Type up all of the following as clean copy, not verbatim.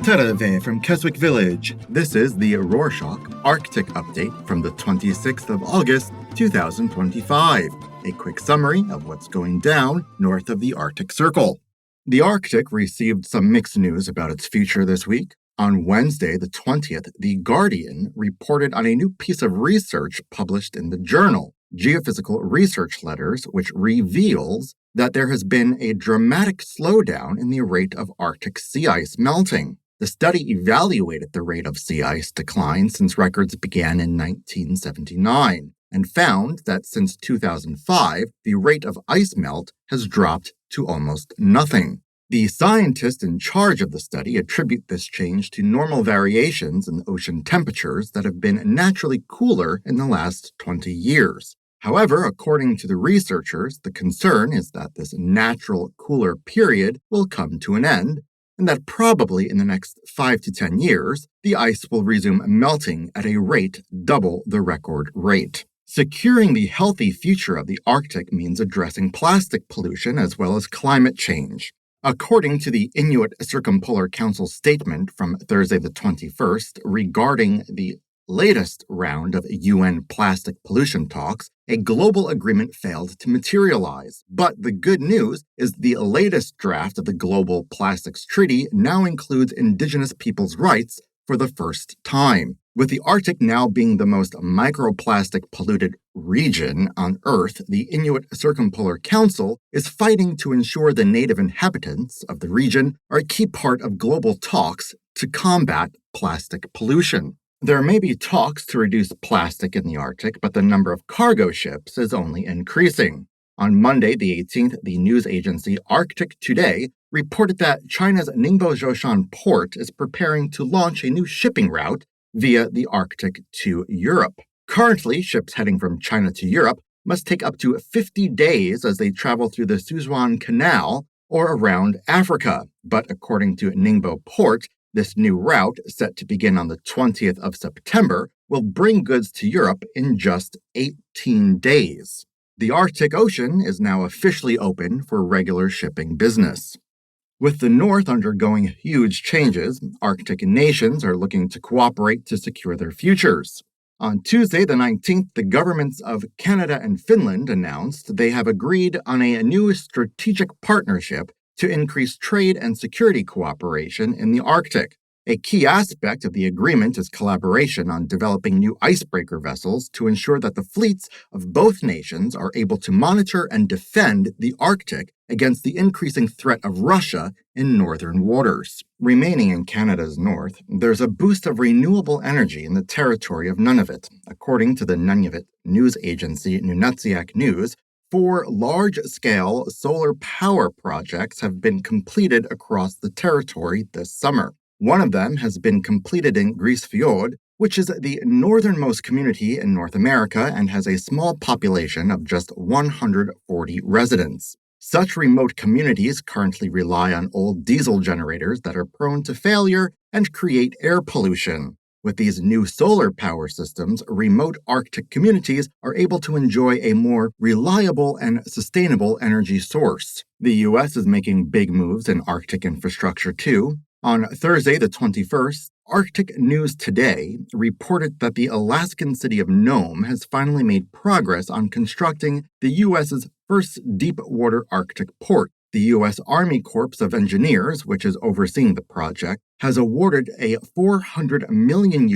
Tereve from Keswick Village. This is the Rorschach Arctic Update from the 26th of August, 2025. A quick summary of what's going down north of the Arctic Circle. The Arctic received some mixed news about its future this week. On Wednesday, the 20th, The Guardian reported on a new piece of research published in the journal, Geophysical Research Letters, which reveals that there has been a dramatic slowdown in the rate of Arctic sea ice melting. The study evaluated the rate of sea ice decline since records began in 1979 and found that since 2005, the rate of ice melt has dropped to almost nothing. The scientists in charge of the study attribute this change to normal variations in ocean temperatures that have been naturally cooler in the last 20 years. However, according to the researchers, the concern is that this natural cooler period will come to an end, and that probably in the next 5 to 10 years, the ice will resume melting at a rate double the record rate. Securing the healthy future of the Arctic means addressing plastic pollution as well as climate change. According to the Inuit Circumpolar Council statement from Thursday the 21st regarding the latest round of UN plastic pollution talks, a global agreement failed to materialize. But the good news is the latest draft of the Global Plastics Treaty now includes Indigenous peoples' rights for the first time. With the Arctic now being the most microplastic polluted region on Earth, the Inuit Circumpolar Council is fighting to ensure the native inhabitants of the region are a key part of global talks to combat plastic pollution. There may be talks to reduce plastic in the Arctic, but the number of cargo ships is only increasing. On Monday, the 18th, the news agency Arctic Today reported that China's Ningbo-Zhoushan port is preparing to launch a new shipping route via the Arctic to Europe. Currently, ships heading from China to Europe must take up to 50 days as they travel through the Suez Canal or around Africa. But according to Ningbo Port, this new route, set to begin on the 20th of September, will bring goods to Europe in just 18 days. The Arctic Ocean is now officially open for regular shipping business. With the North undergoing huge changes, Arctic nations are looking to cooperate to secure their futures. On Tuesday, the 19th, the governments of Canada and Finland announced they have agreed on a new strategic partnership to increase trade and security cooperation in the Arctic. A key aspect of the agreement is collaboration on developing new icebreaker vessels to ensure that the fleets of both nations are able to monitor and defend the Arctic against the increasing threat of Russia in northern waters. Remaining in Canada's north, there's a boost of renewable energy in the territory of Nunavut. According to the Nunavut news agency Nunatsiaq News, 4 large-scale solar power projects have been completed across the territory this summer. One of them has been completed in Grisfjord, which is the northernmost community in North America and has a small population of just 140 residents. Such remote communities currently rely on old diesel generators that are prone to failure and create air pollution. With these new solar power systems, remote Arctic communities are able to enjoy a more reliable and sustainable energy source. The U.S. is making big moves in Arctic infrastructure, too. On Thursday, the 21st, Arctic News Today reported that the Alaskan city of Nome has finally made progress on constructing the U.S.'s first deepwater Arctic port. The U.S. Army Corps of Engineers, which is overseeing the project, has awarded a $400 million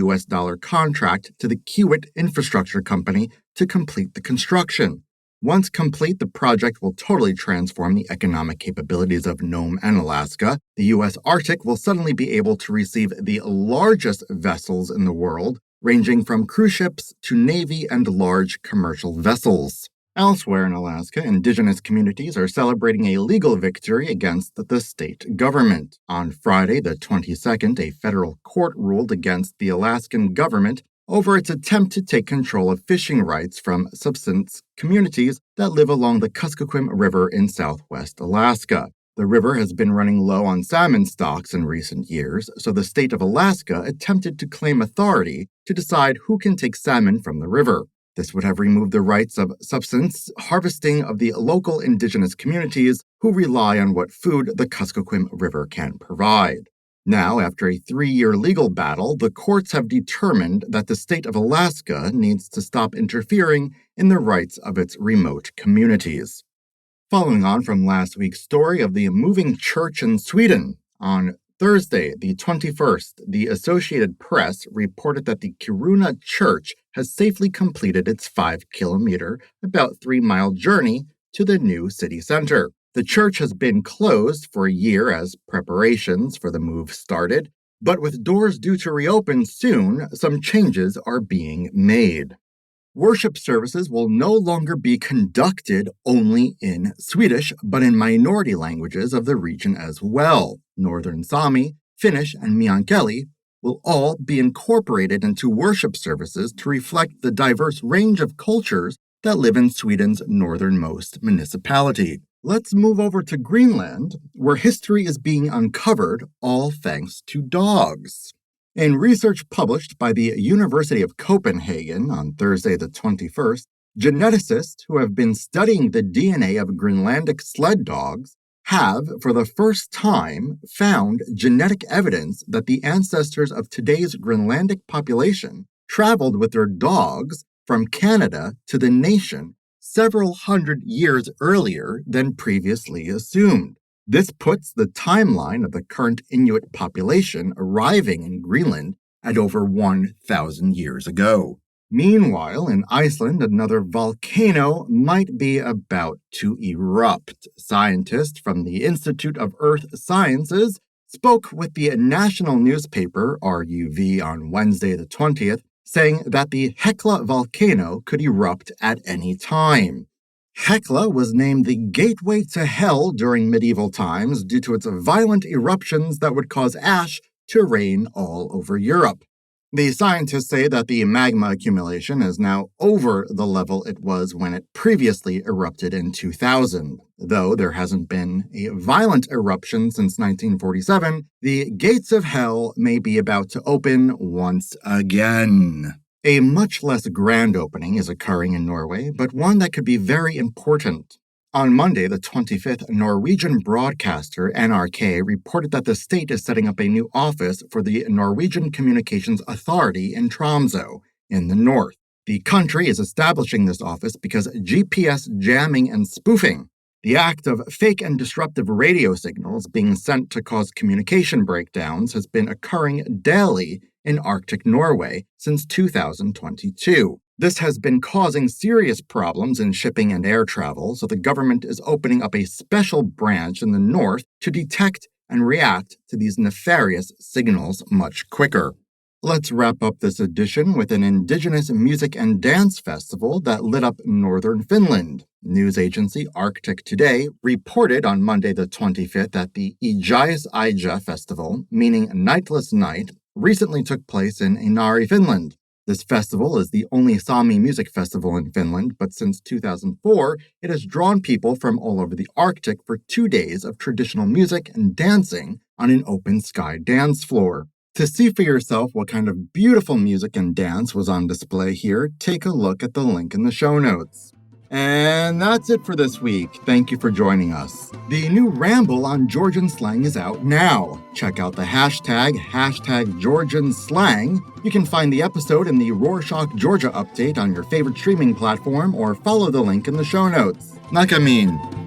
contract to the Kiewit Infrastructure Company to complete the construction. Once complete, the project will totally transform the economic capabilities of Nome and Alaska. The U.S. Arctic will suddenly be able to receive the largest vessels in the world, ranging from cruise ships to Navy and large commercial vessels. Elsewhere in Alaska, indigenous communities are celebrating a legal victory against the state government. On Friday, the 22nd, a federal court ruled against the Alaskan government over its attempt to take control of fishing rights from subsistence communities that live along the Kuskokwim River in southwest Alaska. The river has been running low on salmon stocks in recent years, so the state of Alaska attempted to claim authority to decide who can take salmon from the river. This would have removed the rights of subsistence harvesting of the local indigenous communities who rely on what food the Kuskokwim River can provide. Now, after a 3-year legal battle, the courts have determined that the state of Alaska needs to stop interfering in the rights of its remote communities. Following on from last week's story of the moving church in Sweden, on Thursday, the 21st, the Associated Press reported that the Kiruna Church has safely completed its 5-kilometer, about 3-mile journey to the new city center. The church has been closed for a year as preparations for the move started, but with doors due to reopen soon, some changes are being made. Worship services will no longer be conducted only in Swedish, but in minority languages of the region as well. Northern Sami, Finnish, and Meänkieli will all be incorporated into worship services to reflect the diverse range of cultures that live in Sweden's northernmost municipality. Let's move over to Greenland, where history is being uncovered, all thanks to dogs. In research published by the University of Copenhagen on Thursday the 21st, geneticists who have been studying the DNA of Greenlandic sled dogs have, for the first time, found genetic evidence that the ancestors of today's Greenlandic population traveled with their dogs from Canada to the nation several hundred years earlier than previously assumed. This puts the timeline of the current Inuit population arriving in Greenland at over 1,000 years ago. Meanwhile, in Iceland, another volcano might be about to erupt. Scientists from the Institute of Earth Sciences spoke with the national newspaper RUV on Wednesday the 20th, saying that the Hekla volcano could erupt at any time. Hekla was named the gateway to hell during medieval times due to its violent eruptions that would cause ash to rain all over Europe. The scientists say that the magma accumulation is now over the level it was when it previously erupted in 2000. Though there hasn't been a violent eruption since 1947, the gates of hell may be about to open once again. A much less grand opening is occurring in Norway, but one that could be very important. On Monday, the 25th, Norwegian broadcaster NRK reported that the state is setting up a new office for the Norwegian Communications Authority in Tromsø, in the north. The country is establishing this office because GPS jamming and spoofing, the act of fake and disruptive radio signals being sent to cause communication breakdowns, has been occurring daily in Arctic Norway since 2022. This has been causing serious problems in shipping and air travel, so the government is opening up a special branch in the north to detect and react to these nefarious signals much quicker. Let's wrap up this edition with an indigenous music and dance festival that lit up northern Finland. News agency Arctic Today reported on Monday the 25th that the Ijais Festival, meaning Nightless Night, recently took place in Inari, Finland. This festival is the only Sami music festival in Finland, but since 2004, it has drawn people from all over the Arctic for 2 days of traditional music and dancing on an open-sky dance floor. To see for yourself what kind of beautiful music and dance was on display here, take a look at the link in the show notes. And that's it for this week. Thank you for joining us. The new ramble on Georgian slang is out now. Check out the hashtag Georgian slang. You can find the episode in the Rorschach Georgia update on your favorite streaming platform or follow the link in the show notes. Nakamin.